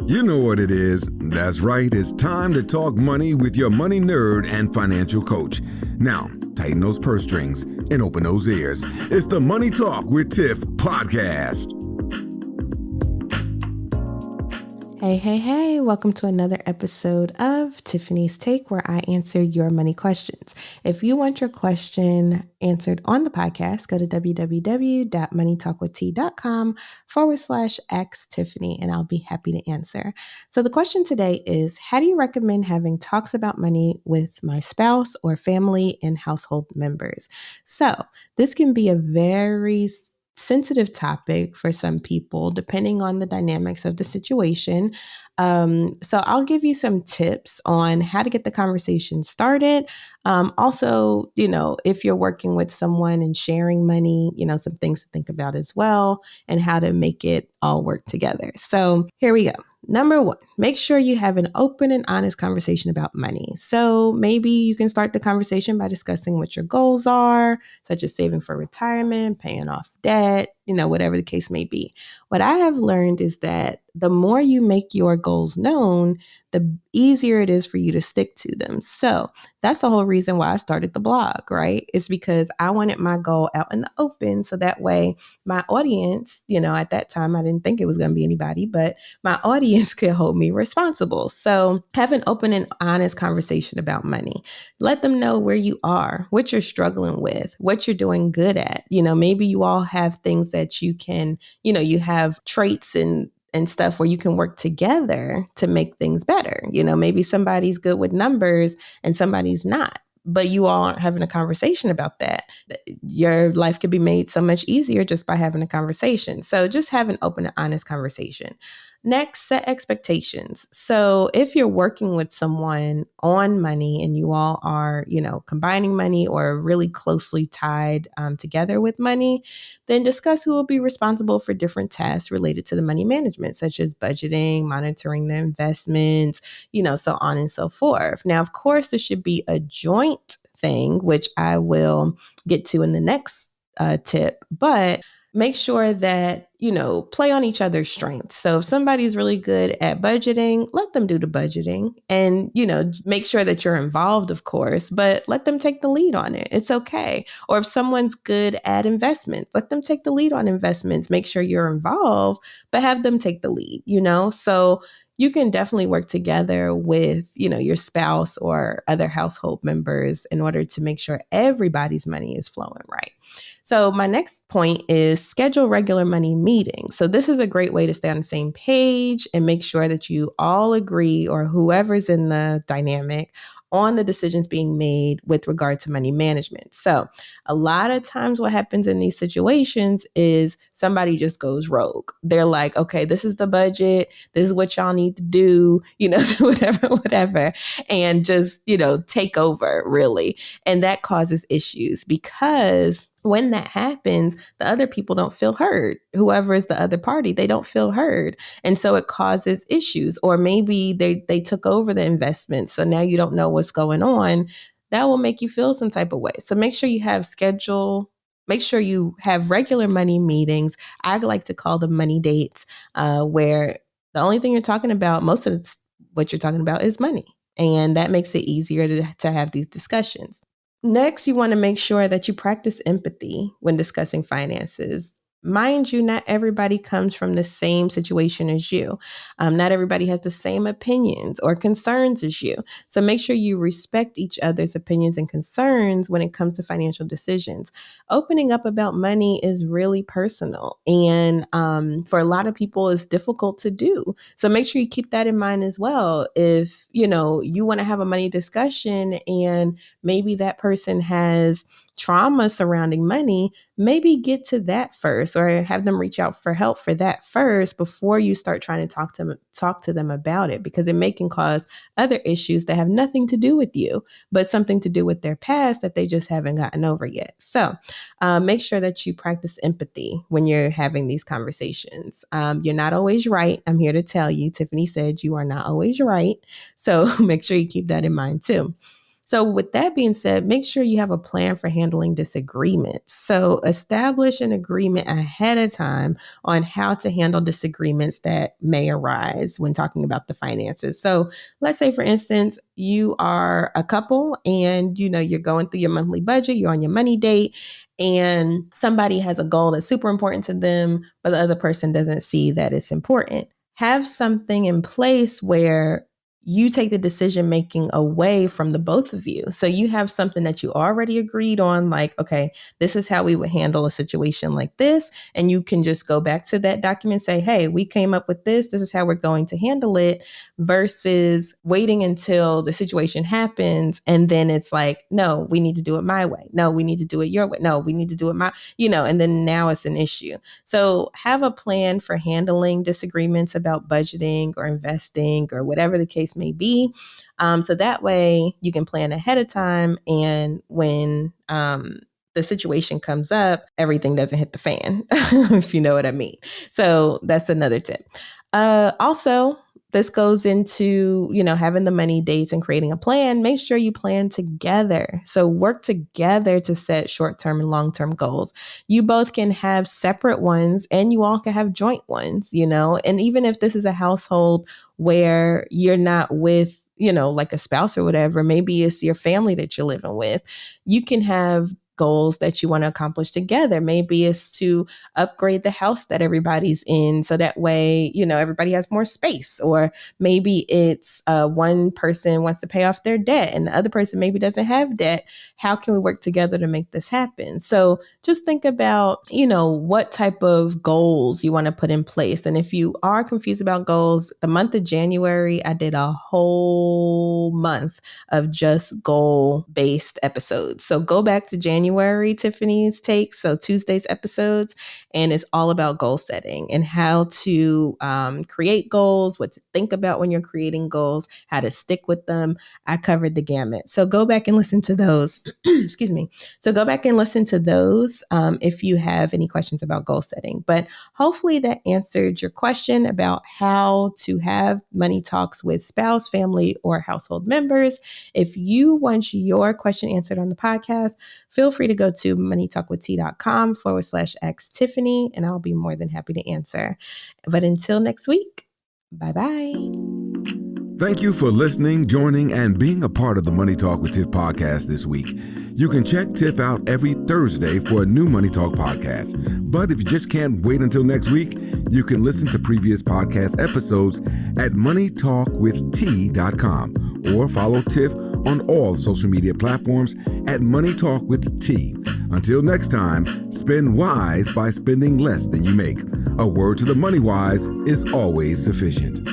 You know what it is. That's right. It's time to talk money with your money nerd and financial coach. Now, tighten those purse strings and open those ears. It's the Money Talk with Tiff podcast. Hey, welcome to another episode of Tiffany's Take, where I answer your money questions. If you want your question answered on the podcast, go to www.moneytalkwitht.com/ask Tiffany, and I'll be happy to answer. So the question today is, how do you recommend having talks about money with my spouse or family and household members? So this can be a very sensitive topic for some people, depending on the dynamics of the situation. So I'll give you some tips on how to get the conversation started. Also, if you're working with someone and sharing money, some things to think about as well, and how to make it all work together. So here we go. Number one, make sure you have an open and honest conversation about money. So maybe you can start the conversation by discussing what your goals are, such as saving for retirement, paying off debt, whatever the case may be. What I have learned is that the more you make your goals known, the easier it is for you to stick to them. So that's the whole reason why I started the blog, right? It's because I wanted my goal out in the open. So that way my audience, at that time, I didn't think it was going to be anybody, but my audience could hold me responsible. So have an open and honest conversation about money. Let them know where you are, what you're struggling with, what you're doing good at. Maybe you all have things that you can, you have traits and stuff where you can work together to make things better. Maybe somebody's good with numbers and somebody's not, but you all aren't having a conversation about that. Your life could be made so much easier just by having a conversation. So just have an open and honest conversation. Next, set expectations. So if you're working with someone on money and you all are, combining money or really closely tied together with money, then discuss who will be responsible for different tasks related to the money management, such as budgeting, monitoring the investments, so on and so forth. Now, of course, this should be a joint thing, which I will get to in the next tip, but make sure that, play on each other's strengths. So if somebody's really good at budgeting, let them do the budgeting and, make sure that you're involved, of course, but let them take the lead on it. It's okay. Or if someone's good at investments, let them take the lead on investments. Make sure you're involved, but have them take the lead, So you can definitely work together with, your spouse or other household members in order to make sure everybody's money is flowing right. So my next point is schedule regular money meetings. So this is a great way to stay on the same page and make sure that you all agree, or whoever's in the dynamic, on the decisions being made with regard to money management. So a lot of times what happens in these situations is somebody just goes rogue. They're like, okay, this is the budget. This is what y'all need to do, whatever. And just, take over really. And that causes issues because when that happens, the other people don't feel heard. Whoever is the other party, they don't feel heard. And so it causes issues. Or maybe they took over the investment, so now you don't know what's going on. That will make you feel some type of way. So make sure you have make sure you have regular money meetings. I like to call them money dates, where the only thing you're talking about, most of what you're talking about is money. And that makes it easier to have these discussions. Next, you want to make sure that you practice empathy when discussing finances. Mind you, not everybody comes from the same situation as you. Not everybody has the same opinions or concerns as you. So make sure you respect each other's opinions and concerns when it comes to financial decisions. Opening up about money is really personal. And for a lot of people, it's difficult to do. So make sure you keep that in mind as well. If, you want to have a money discussion and maybe that person has trauma surrounding money, maybe get to that first, or have them reach out for help for that first before you start trying to talk to them about it, because it can cause other issues that have nothing to do with you, but something to do with their past that they just haven't gotten over yet. So make sure that you practice empathy when you're having these conversations. You're not always right. I'm here to tell you, Tiffany said you are not always right. So make sure you keep that in mind too. So with that being said, make sure you have a plan for handling disagreements. So establish an agreement ahead of time on how to handle disagreements that may arise when talking about the finances. So let's say, for instance, you are a couple and you're going through your monthly budget, you're on your money date, and somebody has a goal that's super important to them, but the other person doesn't see that it's important. Have something in place where you take the decision making away from the both of you. So you have something that you already agreed on, like, okay, this is how we would handle a situation like this. And you can just go back to that document, say, hey, we came up with this. This is how we're going to handle it, versus waiting until the situation happens. And then it's like, no, we need to do it my way. No, we need to do it your way. No, we need to do it and then now it's an issue. So have a plan for handling disagreements about budgeting or investing or whatever the case may be. So that way you can plan ahead of time. And when the situation comes up, everything doesn't hit the fan, if you know what I mean. So that's another tip. Also, this goes into, having the money dates and creating a plan. Make sure you plan together. So work together to set short-term and long-term goals. You both can have separate ones and you all can have joint ones, and even if this is a household where you're not with, like a spouse or whatever, maybe it's your family that you're living with, you can have goals that you want to accomplish together. Maybe it's to upgrade the house that everybody's in, so that way, everybody has more space. Or maybe it's one person wants to pay off their debt and the other person maybe doesn't have debt. How can we work together to make this happen? So just think about, what type of goals you want to put in place. And if you are confused about goals, the month of January, I did a whole month of just goal-based episodes. So go back to January, Tiffany's Takes, so Tuesday's episodes, and it's all about goal setting and how to create goals, what to think about when you're creating goals, how to stick with them. I covered the gamut. So go back and listen to those. Excuse me. So go back and listen to those if you have any questions about goal setting. But hopefully that answered your question about how to have money talks with spouse, family, or household members. If you want your question answered on the podcast, feel free to go to moneytalkwitht.com/ask Tiffany, and I'll be more than happy to answer. But until next week, bye-bye. Thank you for listening, joining, and being a part of the Money Talk with Tiff podcast this week. You can check Tiff out every Thursday for a new Money Talk podcast. But if you just can't wait until next week, you can listen to previous podcast episodes at moneytalkwitht.com or follow Tiff on all social media platforms at Money Talk with T. Until next time, spend wise by spending less than you make. A word to the money wise is always sufficient.